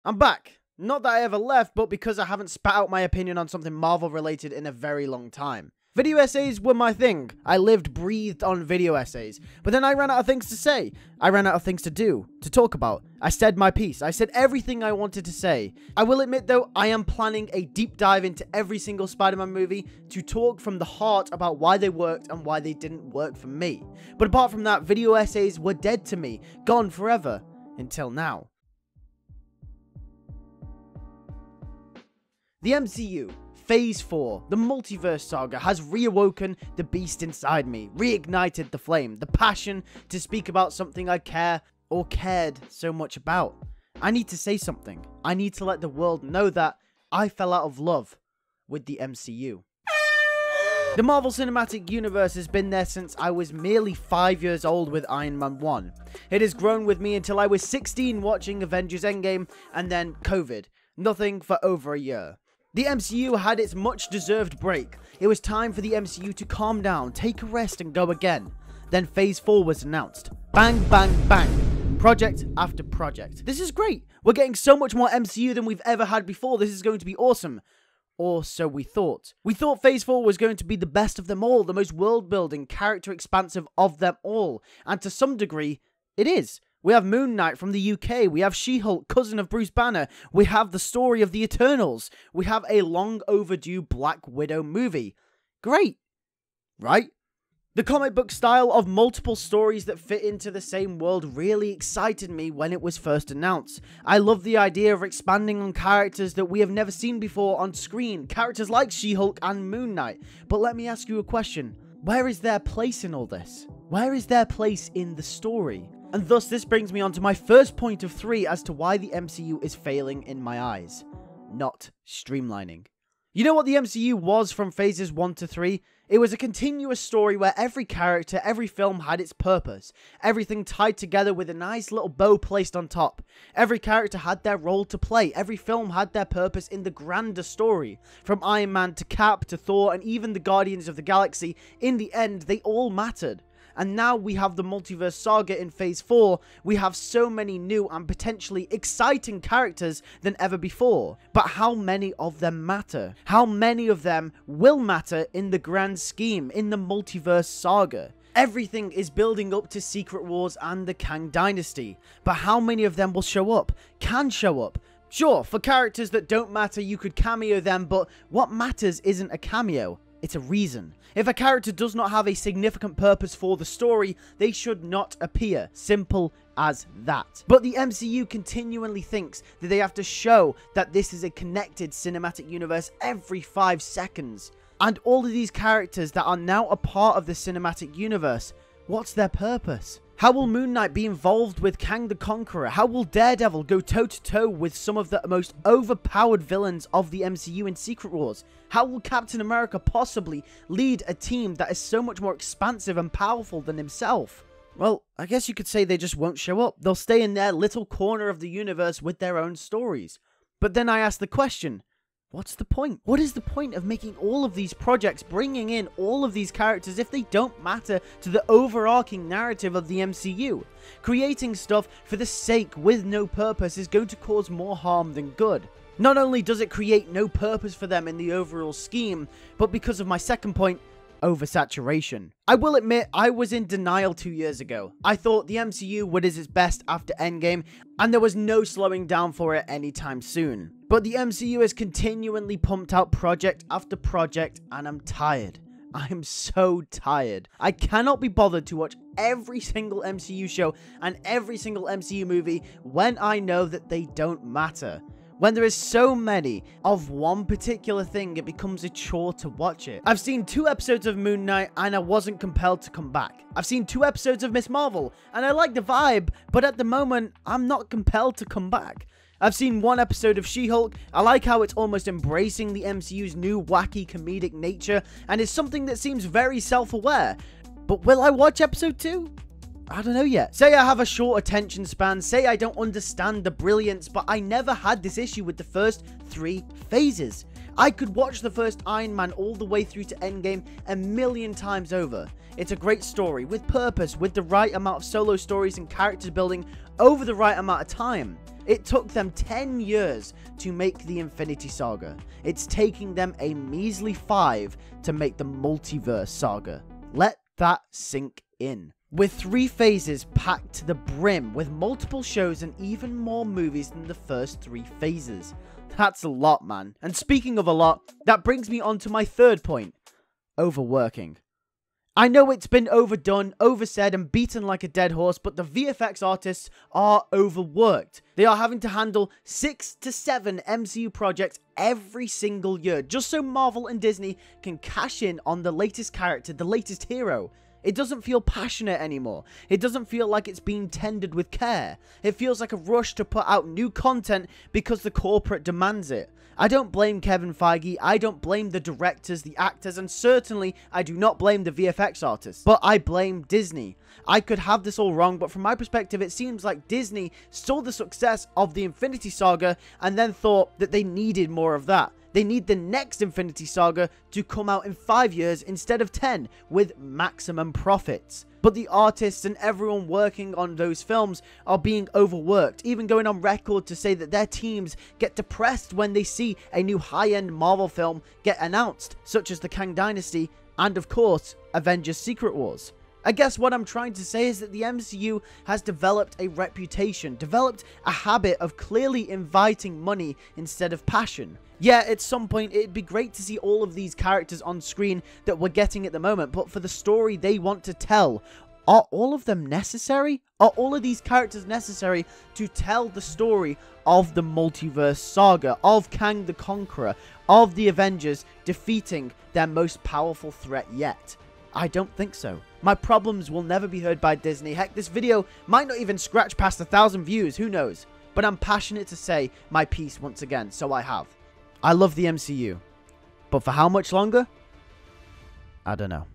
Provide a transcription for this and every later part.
I'm back. Not that I ever left, but because I haven't spat out my opinion on something Marvel related in a very long time. Video essays were my thing. I lived, breathed on video essays. But then I ran out of things to say. I ran out of things to do, to talk about. I said my piece. I said everything I wanted to say. I will admit though, I am planning a deep dive into every single Spider-Man movie to talk from the heart about why they worked and why they didn't work for me. But apart from that, video essays were dead to me, gone forever, until now. The MCU. Phase 4, the Multiverse Saga, has reawoken the beast inside me, reignited the flame, the passion to speak about something I care or cared so much about. I need to say something. I need to let the world know that I fell out of love with the MCU. The Marvel Cinematic Universe has been there since I was merely 5 years old with Iron Man 1. It has grown with me until I was 16 watching Avengers Endgame and then COVID. Nothing for over a year. The MCU had its much-deserved break. It was time for the MCU to calm down, take a rest and go again. Then Phase 4 was announced. Bang, bang, bang. Project after project. This is great. We're getting so much more MCU than we've ever had before. This is going to be awesome. Or so we thought. We thought Phase 4 was going to be the best of them all, the most world-building, character-expansive of them all. And to some degree, it is. We have Moon Knight from the UK, we have She-Hulk, cousin of Bruce Banner, we have the story of the Eternals, we have a long overdue Black Widow movie. Great, right? The comic book style of multiple stories that fit into the same world really excited me when it was first announced. I love the idea of expanding on characters that we have never seen before on screen, characters like She-Hulk and Moon Knight. But let me ask you a question. Where is their place in all this? Where is their place in the story? And thus this brings me on to my first point of 3 as to why the MCU is failing in my eyes. Not streamlining. You know what the MCU was from phases 1 to 3? It was a continuous story where every character, every film had its purpose. Everything tied together with a nice little bow placed on top. Every character had their role to play. Every film had their purpose in the grander story. From Iron Man to Cap to Thor and even the Guardians of the Galaxy, in the end they all mattered. And now we have the Multiverse Saga in Phase 4, we have so many new and potentially exciting characters than ever before. But how many of them matter? How many of them will matter in the grand scheme, in the Multiverse Saga? Everything is building up to Secret Wars and the Kang Dynasty, but how many of them will show up? Can show up? Sure, for characters that don't matter you could cameo them, but what matters isn't a cameo. It's a reason. If a character does not have a significant purpose for the story, they should not appear. Simple as that. But the MCU continually thinks that they have to show that this is a connected cinematic universe every 5 seconds. And all of these characters that are now a part of the cinematic universe, what's their purpose? How will Moon Knight be involved with Kang the Conqueror? How will Daredevil go toe-to-toe with some of the most overpowered villains of the MCU in Secret Wars? How will Captain America possibly lead a team that is so much more expansive and powerful than himself? Well, I guess you could say they just won't show up. They'll stay in their little corner of the universe with their own stories. But then I ask the question, what's the point? What is the point of making all of these projects, bringing in all of these characters if they don't matter to the overarching narrative of the MCU? Creating stuff for the sake with no purpose is going to cause more harm than good. Not only does it create no purpose for them in the overall scheme, but because of my second point, oversaturation. I will admit, I was in denial 2 years ago. I thought the MCU would at its best after Endgame, and there was no slowing down for it anytime soon. But the MCU has continually pumped out project after project, and I'm tired. I am so tired. I cannot be bothered to watch every single MCU show and every single MCU movie when I know that they don't matter. When there is so many of one particular thing, it becomes a chore to watch it. I've seen 2 episodes of Moon Knight and I wasn't compelled to come back. I've seen 2 episodes of Miss Marvel and I like the vibe, but at the moment, I'm not compelled to come back. I've seen 1 episode of She-Hulk. I like how it's almost embracing the MCU's new wacky comedic nature and is something that seems very self-aware. But will I watch episode 2? I don't know yet. Say I have a short attention span, say I don't understand the brilliance, but I never had this issue with the first 3 phases. I could watch the first Iron Man all the way through to Endgame a million times over. It's a great story, with purpose, with the right amount of solo stories and character building over the right amount of time. It took them 10 years to make the Infinity Saga. It's taking them a measly 5 to make the Multiverse Saga. Let that sink in. With 3 phases packed to the brim, with multiple shows and even more movies than the first 3 phases. That's a lot, man. And speaking of a lot, that brings me on to my third point. Overworking. I know it's been overdone, oversaid, and beaten like a dead horse, but the VFX artists are overworked. They are having to handle 6 to 7 MCU projects every single year, just so Marvel and Disney can cash in on the latest character, the latest hero. It doesn't feel passionate anymore. It doesn't feel like it's being tended with care. It feels like a rush to put out new content because the corporate demands it. I don't blame Kevin Feige, I don't blame the directors, the actors, and certainly I do not blame the VFX artists. But I blame Disney. I could have this all wrong, but from my perspective, it seems like Disney saw the success of the Infinity Saga and then thought that they needed more of that. They need the next Infinity Saga to come out in 5 years instead of 10, with maximum profits. But the artists and everyone working on those films are being overworked, even going on record to say that their teams get depressed when they see a new high-end Marvel film get announced, such as the Kang Dynasty and, of course, Avengers Secret Wars. I guess what I'm trying to say is that the MCU has developed a reputation, developed a habit of clearly inviting money instead of passion. Yeah, at some point it'd be great to see all of these characters on screen that we're getting at the moment, but for the story they want to tell, are all of them necessary? Are all of these characters necessary to tell the story of the Multiverse Saga, of Kang the Conqueror, of the Avengers defeating their most powerful threat yet? I don't think so. My problems will never be heard by Disney. Heck, this video might not even scratch past 1,000 views, who knows? But I'm passionate to say my piece once again, so I have. I love the MCU, but for how much longer? I don't know.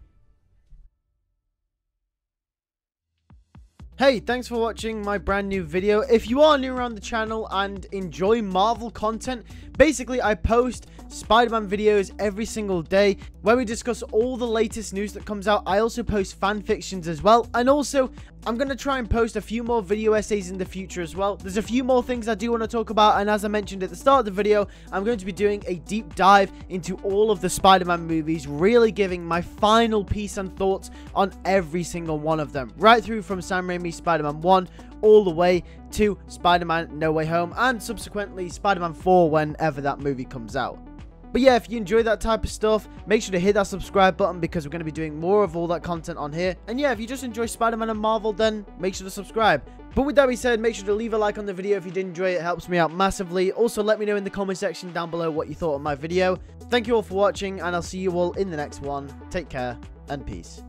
Hey, thanks for watching my brand new video. If you are new around the channel and enjoy Marvel content, basically I post Spider-Man videos every single day where we discuss all the latest news that comes out. I also post fan fictions as well, and also I'm going to try and post a few more video essays in the future as well. There's a few more things I do want to talk about, and as I mentioned at the start of the video, I'm going to be doing a deep dive into all of the Spider-Man movies, really giving my final piece and thoughts on every single one of them, right through from Sam Raimi's Spider-Man 1 all the way to Spider-Man No Way Home, and subsequently Spider-Man 4 whenever that movie comes out. But yeah, if you enjoy that type of stuff, make sure to hit that subscribe button because we're going to be doing more of all that content on here. And yeah, if you just enjoy Spider-Man and Marvel, then make sure to subscribe. But with that being said, make sure to leave a like on the video if you did enjoy it. It helps me out massively. Also, let me know in the comment section down below what you thought of my video. Thank you all for watching, and I'll see you all in the next one. Take care, and peace.